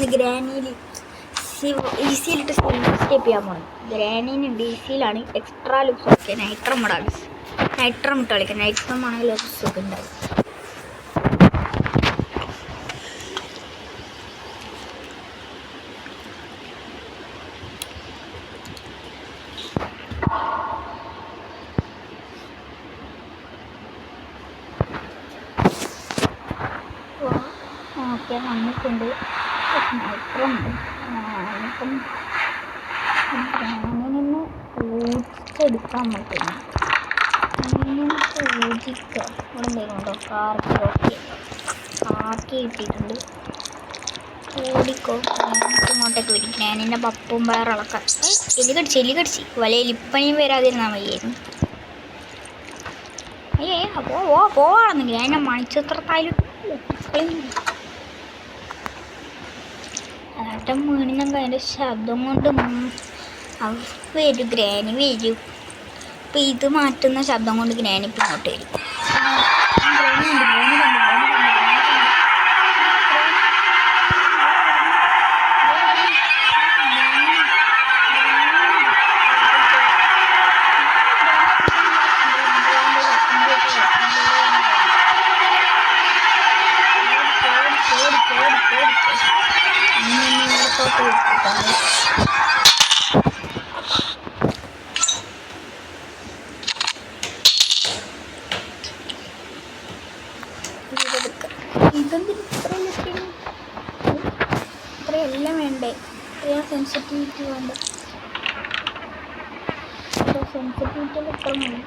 ഇന്ന് ഗ്രാനിയിൽ ഈസിയിലിട്ട് സ്റ്റെപ്പ് ചെയ്യാൻ പോകണം. ഗ്രാനീനുണ്ട് ഈസിയിലാണ്. എക്സ്ട്രാ ലുക്സ് ഒക്കെ നൈട്രം ഇടാം. നൈട്രം ഇട്ട് കളിക്കാം. നൈട്രം ആണെങ്കിൽ ലുക്സ് ഒക്കെ ഉണ്ടാവും. ഓക്കെ വന്നിട്ടുണ്ട്. നൈട്രം ഇപ്പം ഗ്രാനിന് ഊജിച്ചെടുക്കാൻ പറ്റുന്നു. ഊജിക്ക ഇവിടെ എന്തെങ്കിലും ഉണ്ടോ? കാർക്കി കിട്ടിയിട്ടുണ്ട്. ഓടിക്കോ ഇങ്ങോട്ടേക്ക് വരും. ഗ്രാനിൻ്റെ പപ്പും വേറളക്കാൻ എലി കടിച്ച് വലിയ എലിപ്പനിയും വരാതിരുന്നാൽ മതിയായിരുന്നു. പോവാണെന്ന് ഗ്രാനിനെ മണിച്ചിത്രത്തായാലും ഏട്ടൻ വീണിനൊക്കെ അതിൻ്റെ ശബ്ദം കൊണ്ട് വരും. ഗ്രാനി വരും. ഇപ്പം ഇത് മാറ്റുന്ന ശബ്ദം കൊണ്ട് ഗ്രാനി ഇപ്പം ഇങ്ങോട്ട് വരും. ഇത്രയെല്ലാം വേണ്ടേ? ഇത്രയും സെൻസിറ്റിവിറ്റി വേണ്ട. സെൻസിറ്റിവിറ്റിയിൽ ഇത്ര മതി.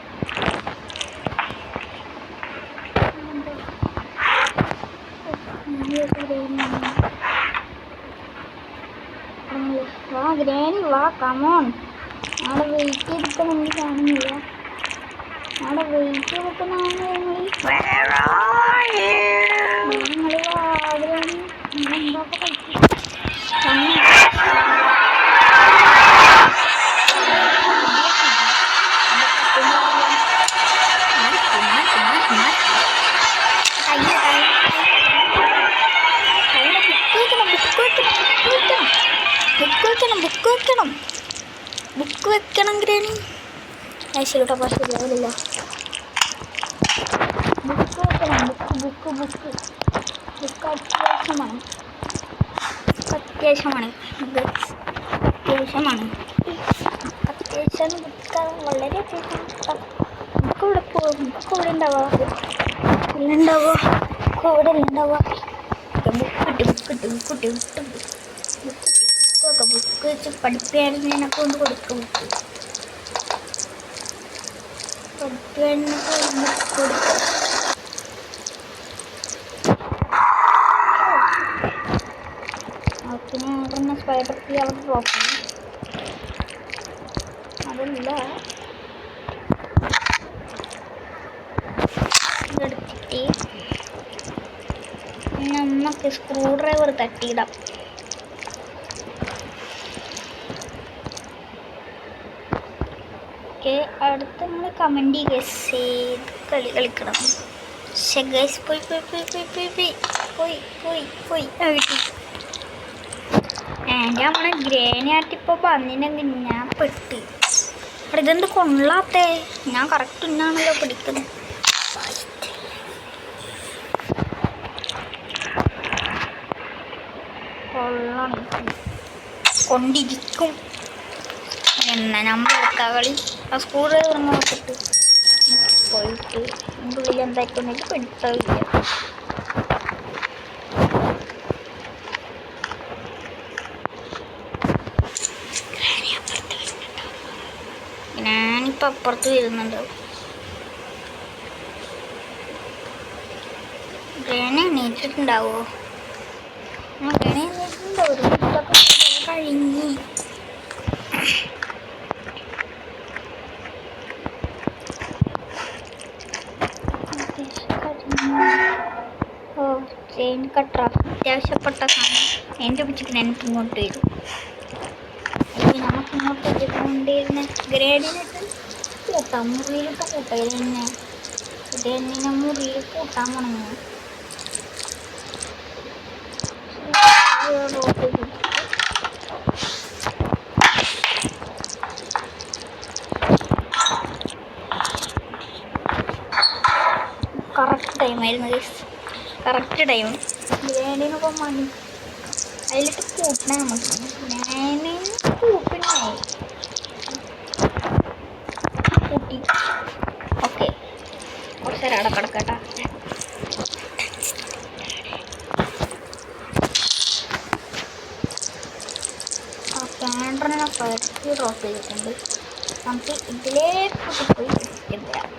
വാ ഗ്രാനി വാ, കമോൺ. അവിടെ വെയിറ്റ് ചെയ്തിട്ട് നമ്മൾ കാണുന്നില്ല. അവിടെ വെയിറ്റ് ചെയ്തിട്ട് നിങ്ങൾ ബുക്ക് വെക്കണം ഗ്രാനി. ശരിട്ടോ പക്ഷേ ശരിയാവില്ല. ബുക്ക് വെക്കണം. ബുക്ക് അത്യാവശ്യമാണ്. അത്യാവശ്യം ബുക്ക് വളരെ അത്യാവശ്യം. ബുക്ക് ഇവിടെ ഉണ്ടാവുക. ബുക്ക് വെച്ച് പഠിപ്പിക്കാനും എനിക്ക് കൊണ്ട് കൊടുക്കും. പഠിപ്പിക്കാനൊക്കെ ബുക്ക് കൊടുക്കും. പിന്നെ ഉടനെ സ്പൈഡർ കീ അവിടെ ഡ്രോപ്പ് ചെയ്യും. അതല്ല ഇതെടുത്തിട്ട് നമുക്ക് സ്ക്രൂ ഡ്രൈവർ തട്ടിയിടാം. അടുത്ത് നമ്മൾ കമൻറ്റ് ഏത് കളി കളിക്കണം. പക്ഷേ ഗൈസ് പോയി നമ്മളെ ഗ്രാനി ആട്ടിപ്പോൾ വന്നിനെങ്കിൽ ഞാൻ പെട്ട്. അവിടെ ഇതെന്ത് കൊള്ളാത്തേ? ഞാൻ കറക്റ്റ് ഇന്നാണല്ലോ പിടിക്കുന്നത്. കൊണ്ടിരിക്കും എന്നാ നമ്മളെടുത്ത കളി. ആ സ്ക്രൂ ഡ്രൈവർ നോക്കിട്ട് പോയിട്ട് എൻ്റെ ഉള്ളിൽ എന്തായിക്കൊന്നിട്ട് പിടുത്തമില്ല. ഞാനിപ്പോൾ അപ്പുറത്ത് വരുന്നുണ്ടാവും. ഗ്രാനി എണീറ്റിട്ടുണ്ടാവോ? ഗ്രാനി എണീറ്റിട്ടുണ്ടാവും. ഒരു ഇതൊക്കെ കഴിഞ്ഞ് ചെയിൻ കട്ടർ അത്യാവശ്യപ്പെട്ട സാധനം എൻ്റെ പിടിച്ചിട്ട് എനിക്ക് ഇങ്ങോട്ട് വരും. നമുക്ക് ഇങ്ങോട്ട് കൊണ്ടിരുന്ന ഗ്രേഡിനിട്ട് കൂട്ടാം. മുറിയിലിട്ട് കൂട്ടാം. മുറിയിൽ കൂട്ടാൻ പോണ കറക്റ്റ് ടൈമായിരുന്നു ഗൈസ്, കറക്റ്റ് ടൈം. ബിരിയാണിനൊപ്പം മണി അതിലിട്ട് കൂട്ടണേ നമുക്ക്. ബിരിയാണി കൂട്ടണേ കൂട്ടി. ഓക്കെ, കുറച്ച് നേരം അവിടെ കിടക്കട്ടാ. ആ ക്യാൻഡറിനെ പരത്തി ഡ്രോപ്പ് ചെയ്തിട്ടുണ്ട്. നമുക്ക് ഇതിലേക്ക് പോയി ചിക്കൻ തരാം.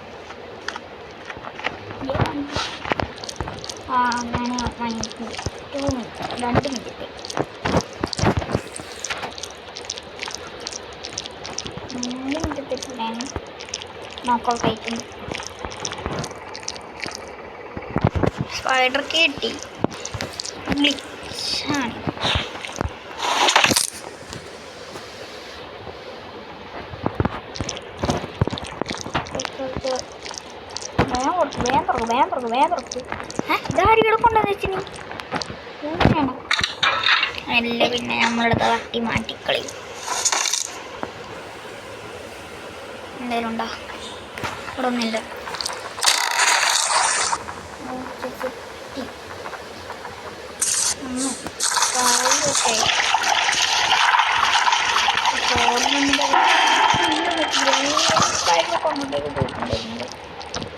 ആ ഞാൻ 2 മിനിറ്റ് 2 മിനിറ്റ് ഞാൻ നോക്കോൾ കഴിക്കുന്നു. സ്പൈഡർക്ക് കിട്ടി. ഗ്ലിച്ചാണ്. വേഗം തുറക്ക്. ഇതാരിവിടെ കൊണ്ടുവന്ന് വെച്ചിന് അല്ല, പിന്നെ നമ്മളടുത്ത് തട്ടി മാറ്റിക്കളയും. എന്തായാലും ഉണ്ടോ? ഇവിടെ ഒന്നുമില്ല.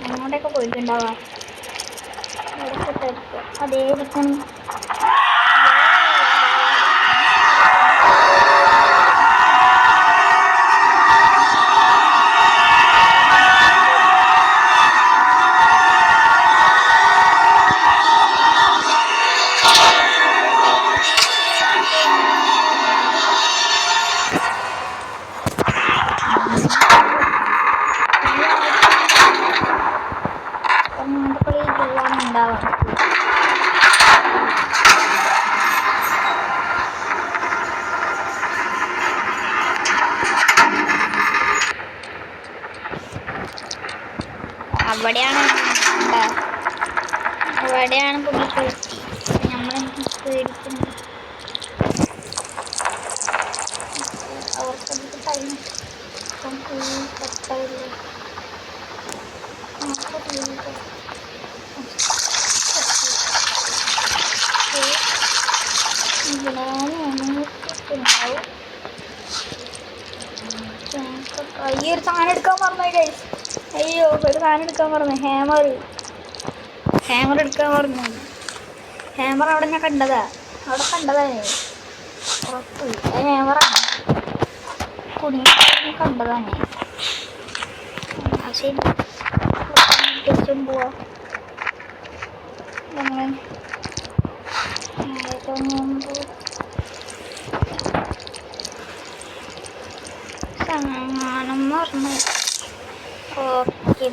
അങ്ങോട്ടൊക്കെ പോയിട്ടുണ്ടാവാ. അതേരിക്കും. അവിടെയാണ് പുള്ളിക്കെത്തി. നമ്മളെനിക്ക് പേടിക്കുന്നത് അവർക്കതിന് ടൈം പെട്ടല്ലേ. ഈ ഒരു സാധനം എടുക്കാൻ പറഞ്ഞു ഗൈസ്. അയ്യോ, ഒരു സാധനം എടുക്കാൻ പറഞ്ഞു. ഹാമർ എടുക്കാൻ പറഞ്ഞു. ഹാമർ അവിടെ ഞാൻ കണ്ടതാ. ഉറപ്പ് ഹാമറാണ്. കുടുങ്ങി കണ്ടതാണ്. ശരി, പോവാ. സാധനം പറഞ്ഞു. ഓക്കെ.